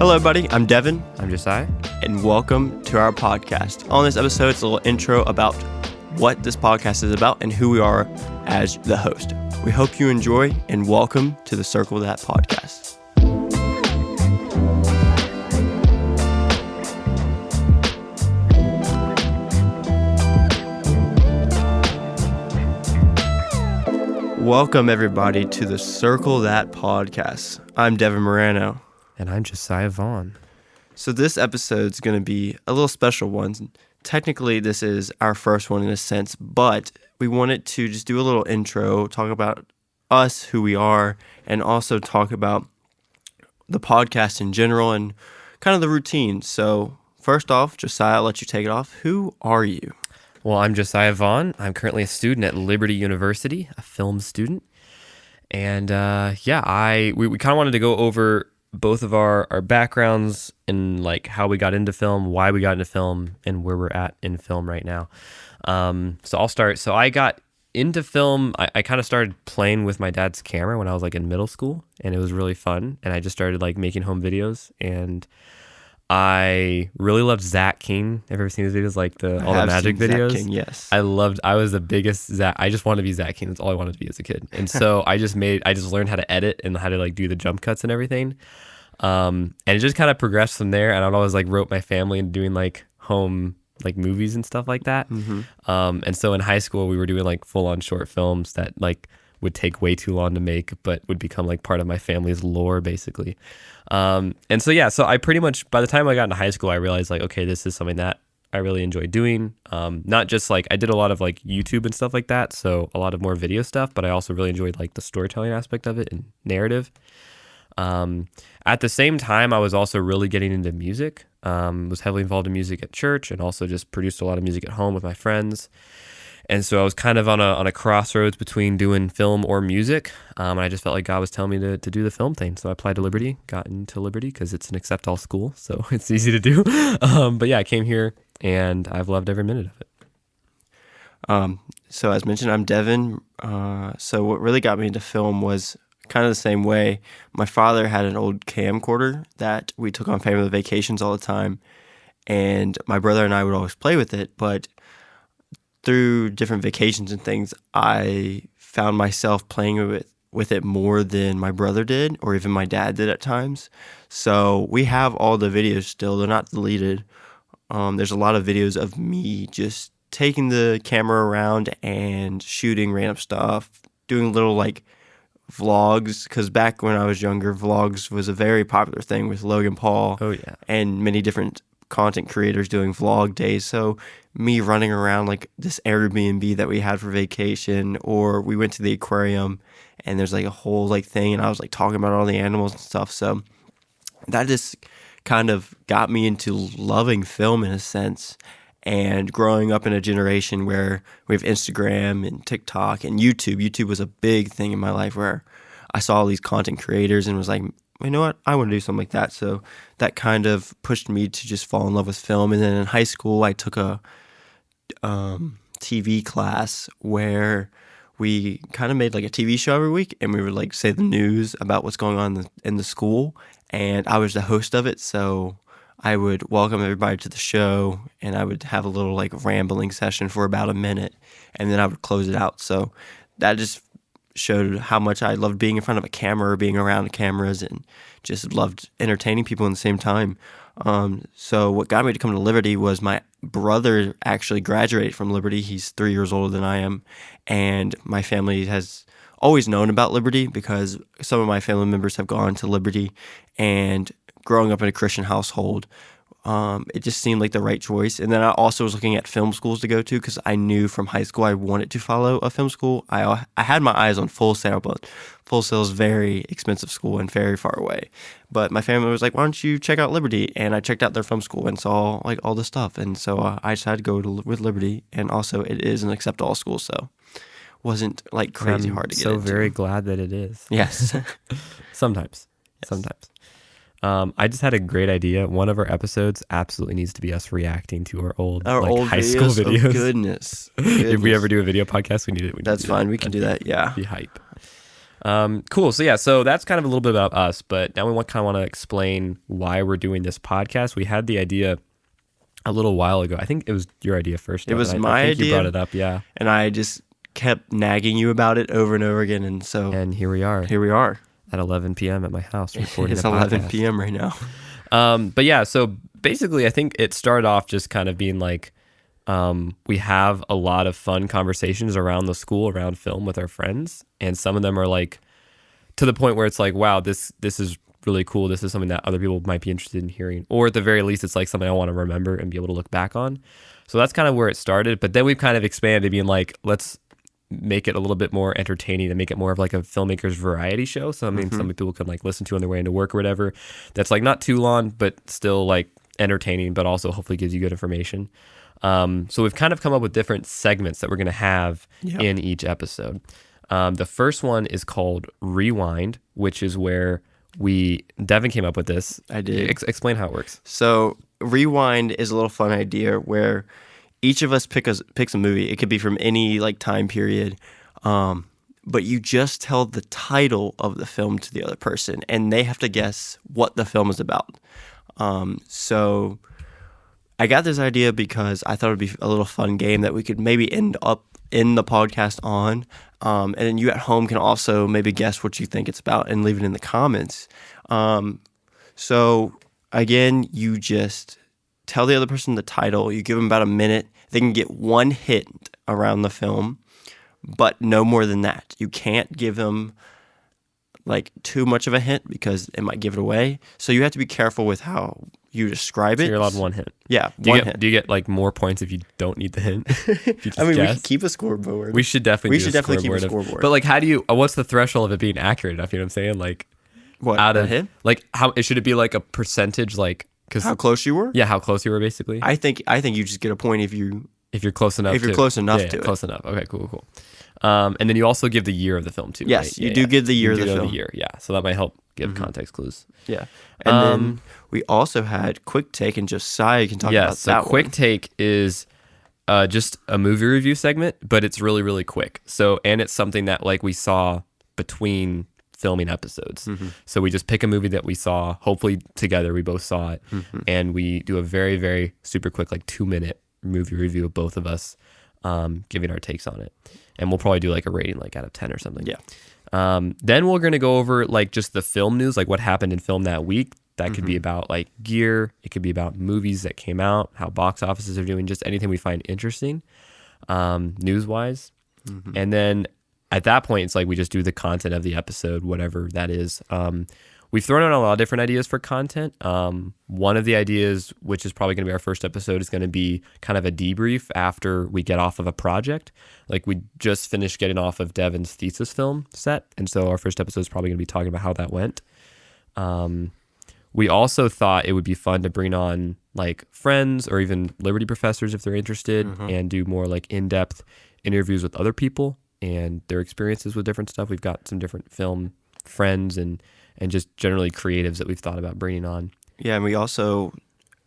Hello, everybody. I'm Devin. I'm Josiah. And welcome to our podcast. On this episode, it's a little intro about what this podcast is about and who we are as the host. We hope you enjoy, and welcome to the Circle That podcast. Welcome, everybody, to the Circle That podcast. I'm Devin Morano. And I'm Josiah Vaughan. So this episode's going to be a little special one. Technically, this is our first one in a sense, but we wanted to just do a little intro, talk about us, who we are, and also talk about the podcast in general and kind of the routine. So first off, Josiah, I'll let you take it off. Who are you? Well, I'm Josiah Vaughan. I'm currently a student at Liberty University, a film student. And we kind of wanted to go over both of our backgrounds and like how we got into film, why we got into film, and where we're at in film right now. So I'll start. So I got into film, I kind of started playing with my dad's camera when I was like in middle school, and it was really fun. And I just started like making home videos, and I really loved Zach King. Have you ever seen his videos, like all the magic videos? Zach King, yes. I was the biggest Zach. I just wanted to be Zach King. That's all I wanted to be as a kid. And so I just learned how to edit and how to like do the jump cuts and everything. And it just kind of progressed from there. And I'd always like rope my family into doing like home like movies and stuff like that. Mm-hmm. And so in high school we were doing like full on short films that like would take way too long to make, but would become like part of my family's lore, basically. So I pretty much, by the time I got into high school, I realized like, okay, this is something that I really enjoy doing. Not just like, I did a lot of like YouTube and stuff like that, so a lot of more video stuff, but I also really enjoyed like the storytelling aspect of it and narrative. At the same time, I was also really getting into music, was heavily involved in music at church, and also just produced a lot of music at home with my friends. And so I was kind of on a crossroads between doing film or music, and I just felt like God was telling me to do the film thing. So I applied to Liberty, got into Liberty because it's an accept-all school, so it's easy to do. But yeah, I came here, and I've loved every minute of it. So as mentioned, I'm Devin. So what really got me into film was kind of the same way. My father had an old camcorder that we took on family vacations all the time, and my brother and I would always play with it, but through different vacations and things, I found myself playing with it more than my brother did, or even my dad did at times. So we have all the videos still. They're not deleted. There's a lot of videos of me just taking the camera around and shooting random stuff, doing little like vlogs, because back when I was younger, vlogs was a very popular thing with Logan Paul. Oh, yeah. And many different content creators doing vlog days. So me running around like this Airbnb that we had for vacation, or we went to the aquarium and there's like a whole like thing, and I was like talking about all the animals and stuff. So that just kind of got me into loving film in a sense. And growing up in a generation where we have Instagram and TikTok and YouTube. YouTube was a big thing in my life where I saw all these content creators and was like, you know what, I want to do something like that. So that kind of pushed me to just fall in love with film. And then in high school, I took a TV class where we kind of made like a TV show every week, and we would like say the news about what's going on in the school. And I was the host of it, so I would welcome everybody to the show, and I would have a little like rambling session for about a minute, and then I would close it out. So that just showed how much I loved being in front of a camera or being around cameras, and just loved entertaining people in the same time. So what got me to come to Liberty was my brother actually graduated from Liberty. He's 3 years older than I am, and my family has always known about Liberty because some of my family members have gone to Liberty, and growing up in a Christian household, it just seemed like the right choice. And then I also was looking at film schools to go to because I knew from high school I wanted to follow a film school. I had my eyes on Full Sail, but Full Sail is very expensive school and very far away. But my family was like, why don't you check out Liberty? And I checked out their film school and saw like all the stuff. And so I decided to go with Liberty. And also it is an accept-all school, so wasn't like crazy hard to get into. So very glad that it is. Yes. Sometimes. Yes. Sometimes. I just had a great idea. One of our episodes absolutely needs to be us reacting to our old high school videos. Oh, goodness. If we ever do a video podcast, we need it. That's fine. We can do that. Yeah. Be hype. Cool. So yeah, so that's kind of a little bit about us, but now we kind of want to explain why we're doing this podcast. We had the idea a little while ago. I think it was your idea first. It was I my think idea. You brought it up, yeah. And I just kept nagging you about it over and over again, and so And here we are. Here we are At 11 p.m. at my house recording It's a podcast. 11 p.m. right now. But yeah, so basically I think it started off just kind of being like, we have a lot of fun conversations around the school, around film with our friends. And some of them are like to the point where it's like, wow, this is really cool. This is something that other people might be interested in hearing. Or at the very least, it's like something I want to remember and be able to look back on. So that's kind of where it started. But then we've kind of expanded, being like, let's make it a little bit more entertaining and make it more of like a filmmakers variety show. So I mean, some people can like listen to on their way into work or whatever. That's like not too long, but still like entertaining, but also hopefully gives you good information. So we've kind of come up with different segments that we're going to have in each episode. The first one is called Rewind, which is where Devin came up with this. I did. Explain how it works. So Rewind is a little fun idea where each of us picks a movie. It could be from any like time period, but you just tell the title of the film to the other person, and they have to guess what the film is about. So I got this idea because I thought it'd be a little fun game that we could maybe end up in the podcast on, and then you at home can also maybe guess what you think it's about and leave it in the comments. So again, you just tell the other person the title. You give them about a minute. They can get one hint around the film, but no more than that. You can't give them like too much of a hint because it might give it away. So you have to be careful with how you describe it. So you're allowed one hint. Yeah, hint. Do you get like more points if you don't need the hint? If you just we guess? should keep a scoreboard. We should definitely keep a scoreboard. But like, how do you? What's the threshold of it being accurate enough? You know what I'm saying? Like, what out of hint? Like, how should it be like a percentage? Like, because how close you were? Yeah, how close you were basically. I think you just get a point if you're close enough. If you're to close enough to it. Close enough. Okay, cool. And then you also give the year of the film too. Yes, right? you do give the year of the film. Yeah, so that might help give context clues. Yeah, and then we also had Quick Take, and Josiah can talk about that. So Quick Take is just a movie review segment, but it's really, really quick. So, and it's something that like we saw between filming episodes. So we just pick a movie that we saw, hopefully together we both saw it, and we do a very, very super quick, like 2-minute movie review of both of us giving our takes on it. And we'll probably do like a rating like out of 10 or something. Yeah. Then we're going to go over like just the film news, like what happened in film that week. That could be about like gear. It could be about movies that came out, how box offices are doing, just anything we find interesting news-wise. And then at that point, it's like we just do the content of the episode, whatever that is. We've thrown out a lot of different ideas for content. One of the ideas, which is probably going to be our first episode, is going to be kind of a debrief after we get off of a project. Like we just finished getting off of Devin's thesis film set, and so our first episode is probably going to be talking about how that went. We also thought it would be fun to bring on like friends or even Liberty professors if they're interested, and do more like in-depth interviews with other people and their experiences with different stuff. We've got some different film friends and just generally creatives that we've thought about bringing on. Yeah, and we also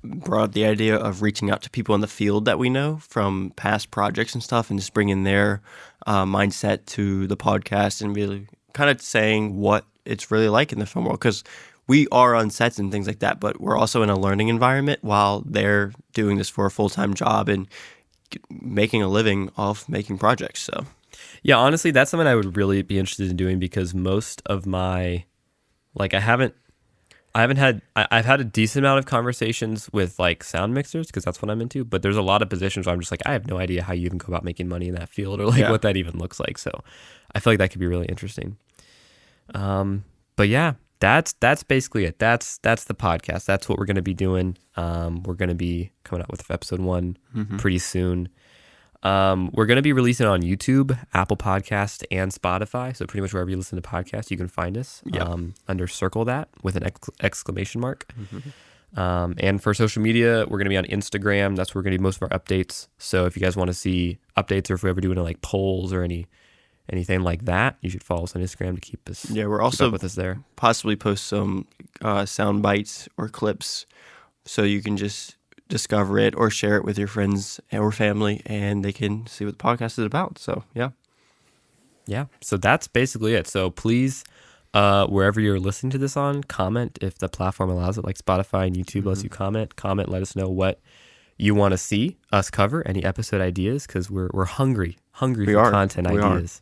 brought up the idea of reaching out to people in the field that we know from past projects and stuff, and just bringing their mindset to the podcast and really kind of saying what it's really like in the film world. Because we are on sets and things like that, but we're also in a learning environment while they're doing this for a full-time job and making a living off making projects. So, yeah, honestly, that's something I would really be interested in doing because most of my I've had a decent amount of conversations with like sound mixers because that's what I'm into, but there's a lot of positions where I'm just like, I have no idea how you even go about making money in that field or like what that even looks like. So I feel like that could be really interesting. But yeah, that's basically it. That's the podcast. That's what we're going to be doing. We're going to be coming out with episode 1 pretty soon. We're going to be releasing it on YouTube, Apple Podcast, and Spotify. So pretty much wherever you listen to podcasts, you can find us under Circle That with an exclamation mark. And for social media, we're going to be on Instagram. That's where we're going to do most of our updates. So if you guys want to see updates or if we ever do any like polls or anything like that, you should follow us on Instagram to keep us. Yeah, we're also with us there. Possibly post some sound bites or clips so you can just discover it or share it with your friends or family and they can see what the podcast is about. So, yeah. Yeah. So that's basically it. So please, wherever you're listening to this on, comment if the platform allows it, like Spotify and YouTube lets you comment. Let us know what you want to see us cover, any episode ideas, because we're hungry for content ideas.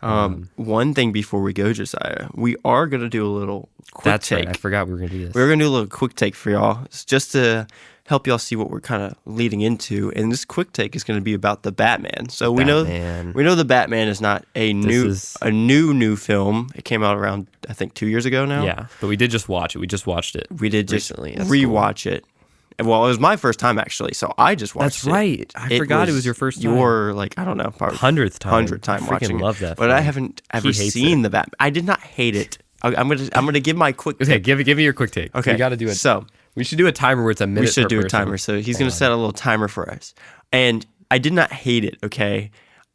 One thing before we go, Josiah, we are going to do a little quick That's take. right. I forgot we were going to do this. We're going to do a little quick take for y'all. It's just to help y'all see what we're kind of leading into. And this quick take is going to be about the Batman. So we know the Batman is not a new film. It came out around, I think, 2 years ago now. Yeah, but we did just watch it. We just watched it. We did recently. just rewatch it. Well, it was my first time, actually, so I just watched it. That's right. I forgot it was your first time. Your, like, I don't know, probably 100th time watching it. Love that but film. I haven't ever seen the Batman. I did not hate it. I'm gonna give my quick take. Okay, give me your quick take. Okay. We got to do it. So, we should do a timer where it's a minute we should per do a person. timer. So he's going to set a little timer for us. And I did not hate it, okay?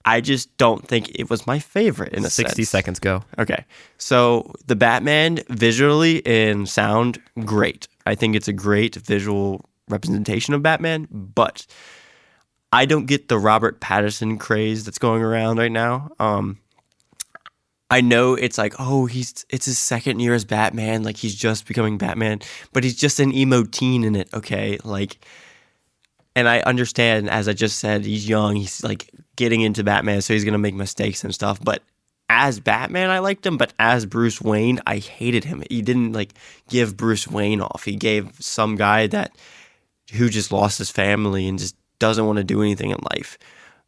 I just don't think it was my favorite in a 60 sense. seconds, go. Okay. So the Batman, visually and sound, great. I think it's a great visual representation of Batman, but I don't get the Robert Pattinson craze that's going around right now. I know it's like, it's his second year as Batman, like he's just becoming Batman, but he's just an emo teen in it, okay? Like, and I understand, as I just said, he's young, he's like getting into Batman, so he's gonna make mistakes and stuff, but as Batman, I liked him, but as Bruce Wayne, I hated him. He didn't like give Bruce Wayne off. He gave some guy who just lost his family and just doesn't want to do anything in life.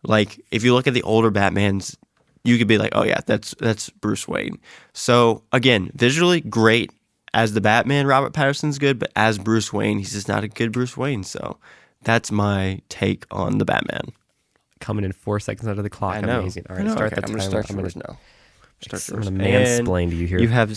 Like, if you look at the older Batmans, you could be like, oh yeah, that's Bruce Wayne. So again, visually great. As the Batman, Robert Pattinson's good, but as Bruce Wayne, he's just not a good Bruce Wayne. So that's my take on the Batman. Coming in 4 seconds out of the clock. I know. Amazing. All right, start the timer. I'm going to start yours now. I'm going to mansplain to you here. You have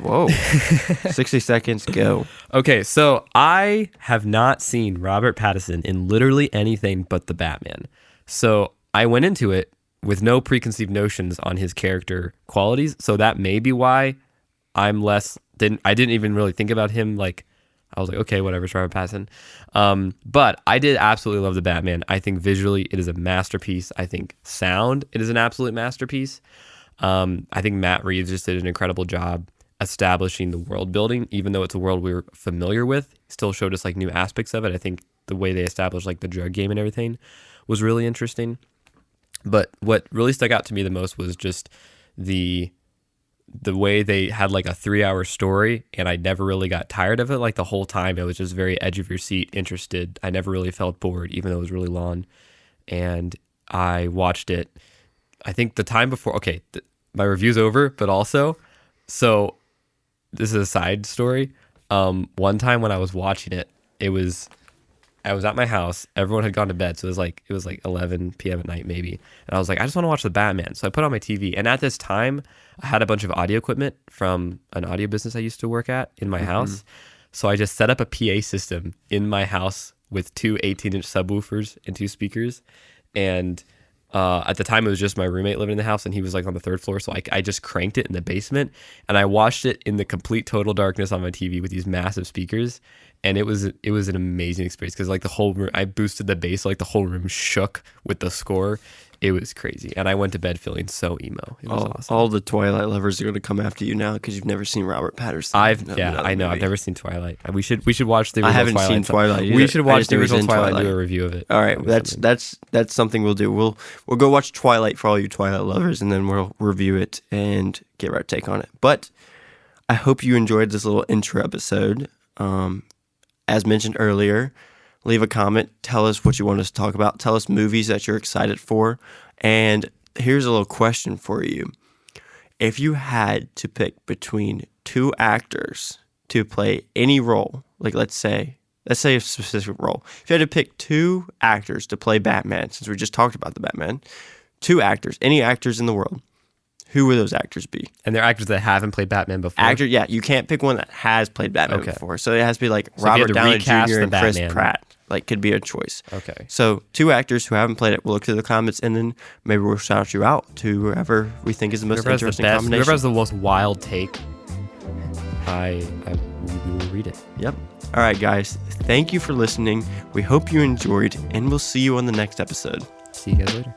whoa. 60 seconds, go. Okay, so I have not seen Robert Pattinson in literally anything but the Batman. So I went into it with no preconceived notions on his character qualities. So that may be why I didn't even really think about him. Like, I was like, okay, whatever, it's Robert Pattinson. But I did absolutely love the Batman. I think visually it is a masterpiece. I think sound, it is an absolute masterpiece. I think Matt Reeves just did an incredible job establishing the world building, even though it's a world we were familiar with. He still showed us like new aspects of it. I think the way they established like the drug game and everything was really interesting. But what really stuck out to me the most was just the way they had like a 3-hour story, and I never really got tired of it. Like the whole time, it was just very edge of your seat, interested. I never really felt bored, even though it was really long. And I watched it, I think the time before, my review's over, but also, so this is a side story. One time when I was watching it, I was at my house. Everyone had gone to bed, so it was like 11 p.m. at night maybe. And I was like, I just want to watch the Batman. So I put on my TV. And at this time, I had a bunch of audio equipment from an audio business I used to work at in my house. So I just set up a PA system in my house with two 18-inch subwoofers and 2 speakers. And at the time, it was just my roommate living in the house, and he was like on the 3rd floor. So I just cranked it in the basement, and I watched it in the complete total darkness on my TV with these massive speakers. And it was an amazing experience because like the whole room, I boosted the bass, so like the whole room shook with the score. It was crazy, and I went to bed feeling so emo. It was awesome. All the Twilight lovers are going to come after you now because you've never seen Robert Pattinson. I know. I've never seen Twilight. We should watch the original Twilight. I haven't seen Twilight either. We should watch the original Twilight and do a review of it. All right, that's something we'll do. We'll go watch Twilight for all you Twilight lovers, and then we'll review it and give our take on it. But I hope you enjoyed this little intro episode. As mentioned earlier, leave a comment. Tell us what you want us to talk about. Tell us movies that you're excited for. And here's a little question for you. If you had to pick between 2 actors to play any role, like let's say a specific role. If you had to pick 2 actors to play Batman, since we just talked about the Batman, 2 actors, any actors in the world, who would those actors be? And they're actors that haven't played Batman before? Yeah. You can't pick one that has played Batman before. So it has to be like so Robert Downey Jr. and Chris Batman. Pratt. Like, could be a choice. Okay. So 2 actors who haven't played it. We'll look through the comments, and then maybe we'll shout you out to whoever we think is the most interesting combination. Whoever has the most wild take, we will read it. Yep. All right, guys. Thank you for listening. We hope you enjoyed, and we'll see you on the next episode. See you guys later.